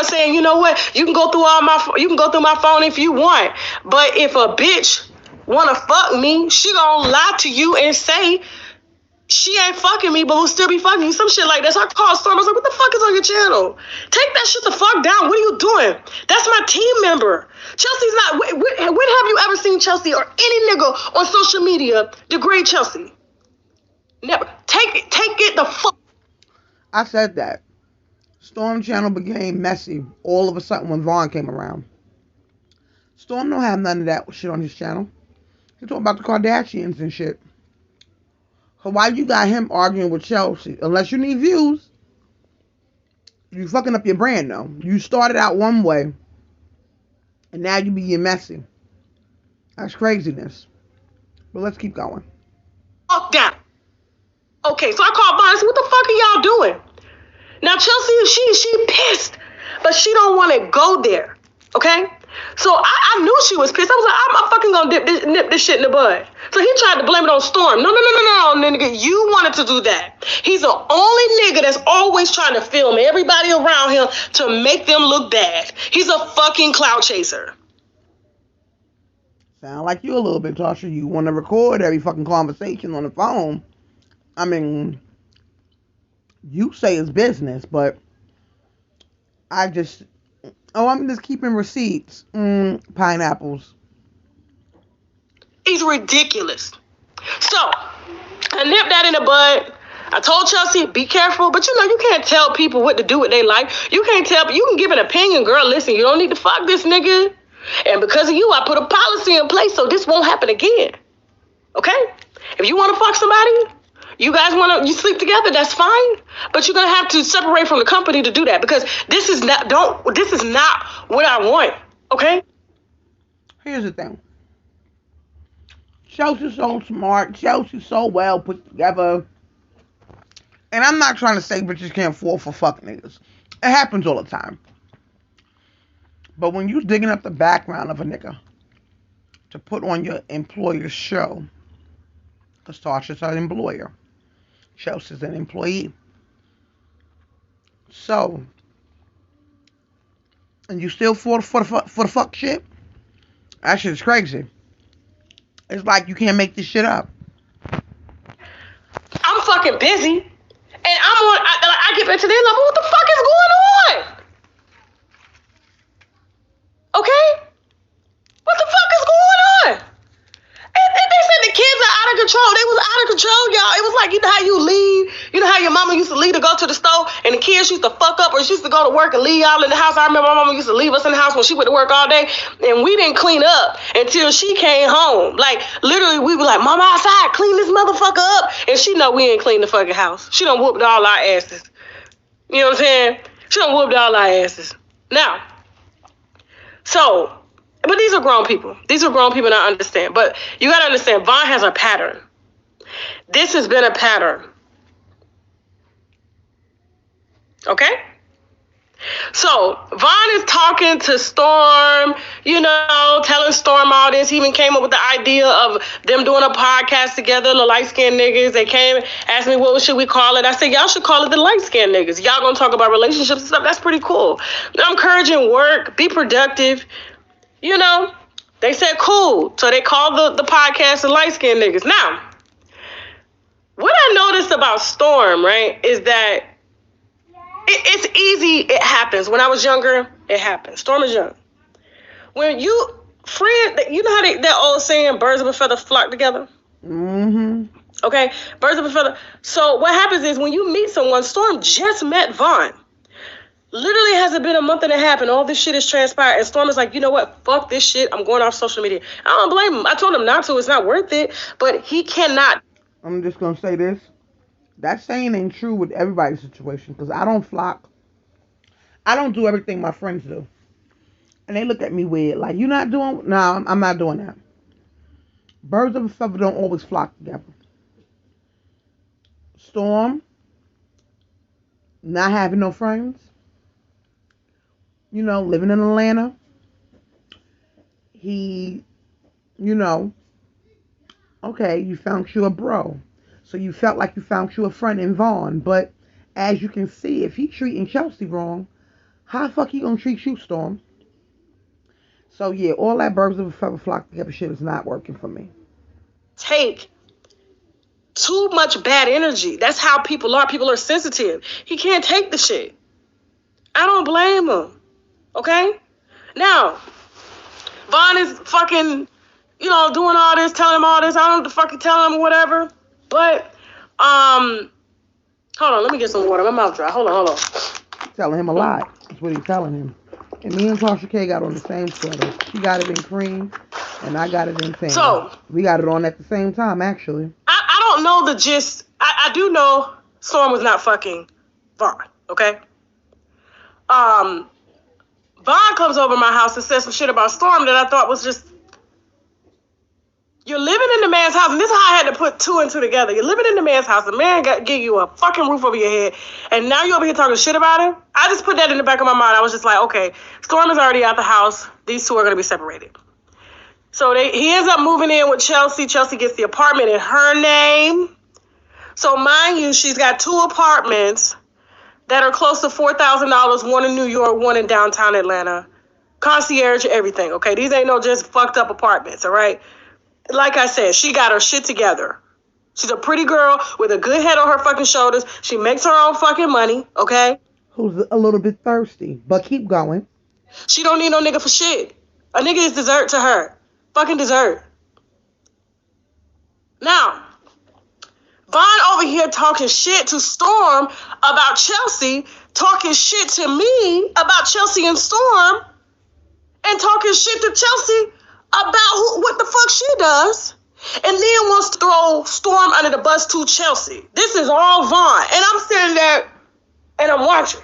saying, you know what, you can go through my phone if you want. But if a bitch wanna fuck me, she gonna lie to you and say she ain't fucking me, but will still be fucking you. Some shit like that. So I called Storm. I was like, what the fuck is on your channel? Take that shit the fuck down. What are you doing? That's my team member. Chelsea's not. When have you ever seen Chelsea or any nigga on social media degrade Chelsea? Never. Take it the fuck. I said that. Storm channel became messy all of a sudden when Vaughn came around. Storm don't have none of that shit on his channel. He talking about the Kardashians and shit. So why you got him arguing with Chelsea? Unless you need views. You fucking up your brand though. You started out one way. And now you being messy. That's craziness. But let's keep going. Fuck down. Okay, so I called Vaughn and said, what the fuck are y'all doing? Now Chelsea, she pissed. But she don't want to go there. Okay? So I knew she was pissed. I was like, I'm fucking gonna nip this shit in the bud. So he tried to blame it on Storm. No, nigga, you wanted to do that. He's the only nigga that's always trying to film everybody around him to make them look bad. He's a fucking clout chaser. Sound like you a little bit, Tasha. You want to record every fucking conversation on the phone. I mean, you say it's business, but I'm just keeping receipts. Pineapples. He's ridiculous. So, I nipped that in the bud. I told Chelsea, be careful, but you can't tell people what to do with their life. You can't tell, you can give an opinion, girl, listen, you don't need to fuck this nigga. And because of you, I put a policy in place so this won't happen again. Okay? If you want to fuck somebody, you guys you sleep together, that's fine. But you're going to have to separate from the company to do that because this is not what I want. Okay? Here's the thing. Chelsea's so smart. Chelsea's so well put together. And I'm not trying to say bitches can't fall for fuck niggas. It happens all the time. But when you digging up the background of a nigga to put on your employer's show, because Tasha's an employer, Chelsea's an employee. So, and you still for the fuck shit? That shit is crazy. It's like you can't make this shit up. I'm fucking busy. And I get back to their level. What the fuck is going on? Okay? What the fuck is going on? And they said the kids are out of control. They was out of control, y'all. It was like, you know how you leave? You know how your mama used to leave to go to the store and the kids used to fuck up or she used to go to work and leave y'all in the house? I remember my mama used to leave us in the house when she went to work all day and we didn't clean up until she came home. Like, literally, we were like, Mama, outside, clean this motherfucker up. And she know we ain't clean the fucking house. She done whooped all our asses. You know what I'm saying? She done whooped all our asses. Now, so... But these are grown people. These are grown people and I understand. But you got to understand, Vaughn has a pattern. This has been a pattern. Okay? So, Vaughn is talking to Storm, telling Storm all this. He even came up with the idea of them doing a podcast together, the light-skinned niggas. They came, asked me, what should we call it? I said, y'all should call it the light-skinned niggas. Y'all gonna talk about relationships and stuff. That's pretty cool. I'm encouraging work, be productive. They said cool. So they called the podcast the light-skinned niggas. Now, what I noticed about Storm, right, is that it's easy. It happens. When I was younger, it happened. Storm is young. When you know how that old saying, birds of a feather flock together? Mm-hmm. Okay? Birds of a feather. So what happens is when you meet someone, Storm just met Vaughn. Literally hasn't been a month and a half and all this shit has transpired. And Storm is like, you know what? Fuck this shit. I'm going off social media. I don't blame him. I told him not to. It's not worth it. But he cannot. I'm just going to say this. That saying ain't true with everybody's situation. Because I don't flock. I don't do everything my friends do. And they look at me weird. Like, you not doing? No, I'm not doing that. Birds of a feather don't always flock together. Storm. Not having no friends. Living in Atlanta. He, okay, you found you a bro. So you felt like you found you a friend in Vaughn. But as you can see, if he treating Chelsea wrong, How the fuck he gonna treat you, Storm? So yeah, all that birds of a feather flock together shit is not working for me. Take too much bad energy. That's how people are. People are sensitive. He can't take the shit. I don't blame him. Okay? Now, Vaughn is fucking, doing all this, telling him all this. I don't know what the fuck he telling him or whatever. But, hold on, let me get some water. My mouth dry. Hold on. Telling him a lot. That's what he's telling him. And me and Tasha K got on the same sweater. She got it in cream, and I got it in tan. So we got it on at the same time, actually. I don't know the gist. I do know Storm was not fucking Vaughn, okay? Vaughn comes over my house and says some shit about Storm that I thought was just, you're living in the man's house, and this is how I had to put two and two together. You're living in the man's house, the man give you a fucking roof over your head, and now you're over here talking shit about him? I just put that in the back of my mind. I was just like, okay, Storm is already out the house. These two are going to be separated. So he ends up moving in with Chelsea. Chelsea gets the apartment in her name. So mind you, she's got two apartments that are close to $4,000, one in New York, one in downtown Atlanta. Concierge, everything, okay? These ain't no just fucked up apartments, all right? Like I said, she got her shit together. She's a pretty girl with a good head on her fucking shoulders. She makes her own fucking money, okay? Who's a little bit thirsty, but keep going. She don't need no nigga for shit. A nigga is dessert to her. Fucking dessert. Now, Vaughn over here talking shit to Storm about Chelsea, talking shit to me about Chelsea and Storm, and talking shit to Chelsea about what the fuck she does, and then wants to throw Storm under the bus to Chelsea. This is all Vaughn, and I'm sitting there and I'm watching.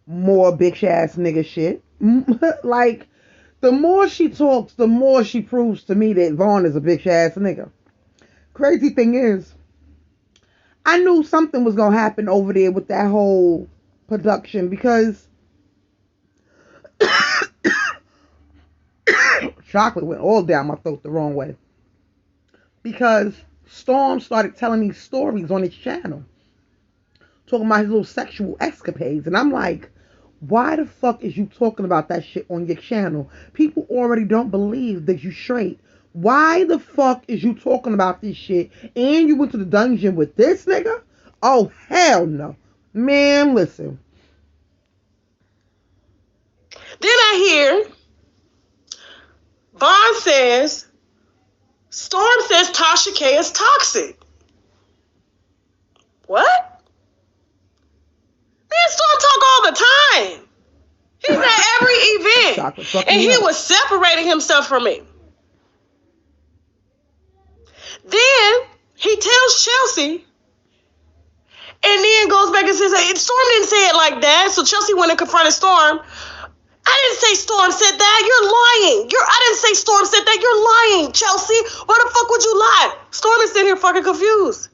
More bitch ass nigga shit. Like, the more she talks, the more she proves to me that Vaughn is a bitch ass nigga. Crazy thing is, I knew something was gonna happen over there with that whole production because chocolate went all down my throat the wrong way. Because Storm started telling me stories on his channel, talking about his little sexual escapades, and I'm like, why the fuck is you talking about that shit on your channel? People already don't believe that you straight. Why the fuck is you talking about this shit and you went to the dungeon with this nigga? Oh, hell no. Man, listen. Then I hear Vaughn says, Storm says Tasha K is toxic. What? Man, Storm talk all the time. He's at every event. And he was separating himself from me. Then he tells Chelsea, and then goes back and says, Storm didn't say it like that. So Chelsea went and confronted Storm. I didn't say Storm said that. You're lying. I didn't say Storm said that. You're lying, Chelsea. Why the fuck would you lie? Storm is sitting here fucking confused.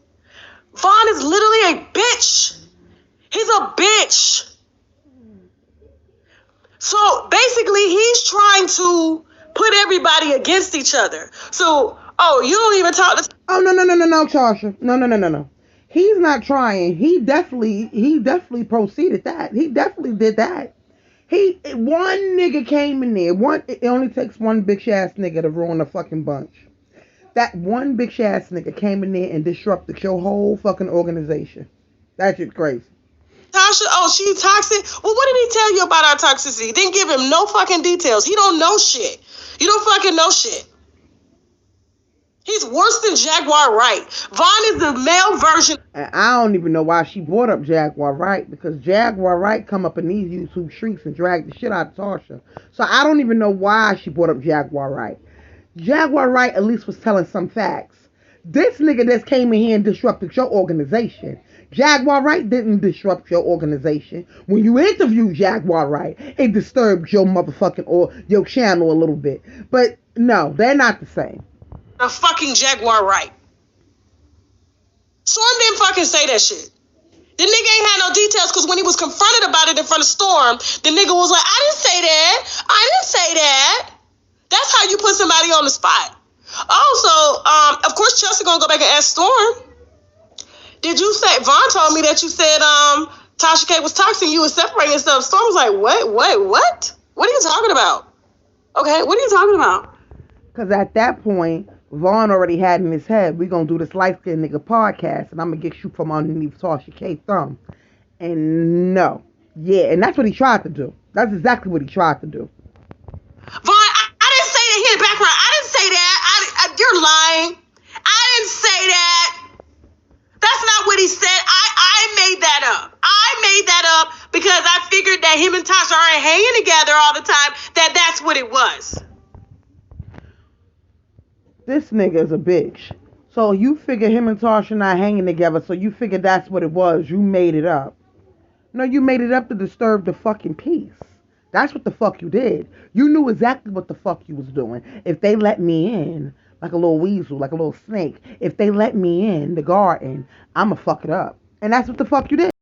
Vaughn is literally a bitch. He's a bitch. So basically, he's trying to put everybody against each other. So, you don't even talk to... Oh, no, Tasha. No. He's not trying. He definitely proceeded that. He definitely did that. One nigga came in there. It only takes one bitch ass nigga to ruin a fucking bunch. That one bitch ass nigga came in there and disrupted your whole fucking organization. That shit's crazy. Tasha, she toxic? Well, what did he tell you about our toxicity? Didn't give him no fucking details. He don't know shit. You don't fucking know shit. He's worse than Jaguar Wright. Vaughn is the male version. And I don't even know why she brought up Jaguar Wright, because Jaguar Wright come up in these YouTube streets and drag the shit out of Tasha. So I don't even know why she brought up Jaguar Wright. Jaguar Wright at least was telling some facts. This nigga just came in here and disrupted your organization. Jaguar Wright didn't disrupt your organization. When you interviewed Jaguar Wright, it disturbed your motherfucking or your channel a little bit. But no, they're not the same. A fucking Jaguar Wright. Storm didn't fucking say that shit. The nigga ain't had no details because when he was confronted about it in front of Storm, the nigga was like, I didn't say that. That's how you put somebody on the spot. Also, of course, Chelsea gonna go back and ask Storm. Did you say, Vaughn told me that you said, Tasha K was toxic, you was separating stuff. Storm was like, what? What are you talking about? Okay, what are you talking about? Because at that point, Vaughn already had in his head, we going to do this light-skinned nigga podcast, and I'm going to get you from underneath Tasha K thumb. And no. Yeah, and that's what he tried to do. That's exactly what he tried to do. Vaughn, I didn't say that he had a background. I didn't say that. You're lying. I didn't say that. That's not what he said. I made that up. I made that up because I figured that him and Tasha aren't hanging together all the time. That's what it was. This nigga is a bitch. So you figure him and Tasha not hanging together, so you figure that's what it was. You made it up. No, you made it up to disturb the fucking peace. That's what the fuck you did. You knew exactly what the fuck you was doing. If they let me in, like a little weasel, like a little snake, if they let me in the garden, I'ma fuck it up. And that's what the fuck you did.